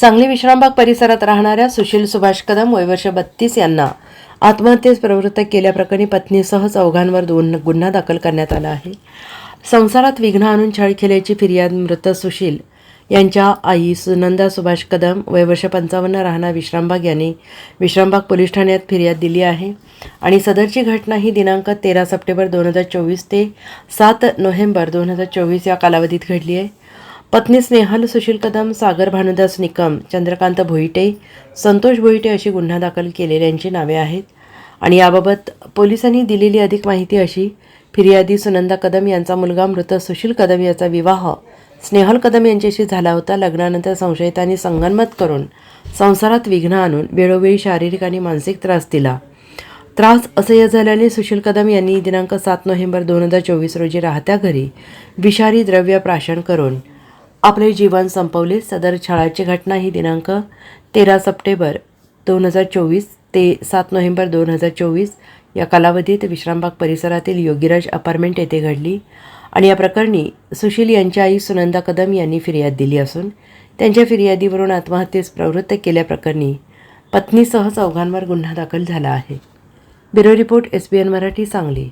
सांगली विश्रामबाग परिसरात राहणाऱ्या सुशील सुभाष कदम वय वर्ष 32 यांना आत्महत्येस प्रवृत्त केल्याप्रकरणी पत्नीसह चौघांवर गुन्हा दाखल करण्यात आला आहे. संसारात विघ्न आणून छळ केल्याची फिर्याद मृत सुशील यांच्या आई सुनंदा सुभाष कदम वय वर्ष 55 राहणार विश्रामबाग यांनी विश्रामबाग पोलीस ठाण्यात फिर्याद दिली आहे आणि सदरची घटना ही दिनांक 13 सप्टेंबर 2024 ते 7 नोव्हेंबर 2024 या कालावधीत घडली आहे. पत्नी स्नेहल सुशील कदम, सागर भानुदास निकम, चंद्रकांत भोईटे, संतोष भोईटे अशी गुन्हा दाखल केलेल्यांची नावे आहेत आणि याबाबत पोलिसांनी दिलेली अधिक माहिती अशी: फिर्यादी सुनंदा कदम यांचा मुलगा मृत सुशील कदम याचा विवाह स्नेहल कदम यांच्याशी झाला होता. लग्नानंतर संशयितांनी संगनमत करून संसारात विघ्न आणून वेळोवेळी शारीरिक आणि मानसिक त्रास दिला. त्रास असह्य झाल्याने सुशील कदम यांनी दिनांक 7 नोव्हेंबर 2024 रोजी राहत्या घरी विषारी द्रव्य प्राशन करून आपले जीवन संपवले. सदर छळाची घटना ही दिनांक 13 सप्टेंबर 2024 ते 7 नोव्हेंबर 2024 या कालावधीत विश्रामबाग परिसरातील योगीराज अपार्टमेंट येथे घडली आणि या प्रकरणी सुशील यांच्या आई सुनंदा कदम यांनी फिर्याद दिली असून त्यांच्या फिर्यादीवरून आत्महत्येस प्रवृत्त केल्याप्रकरणी पत्नीसह चौघांवर गुन्हा दाखल झाला आहे. Bureau report SBN Marathi, Sangli.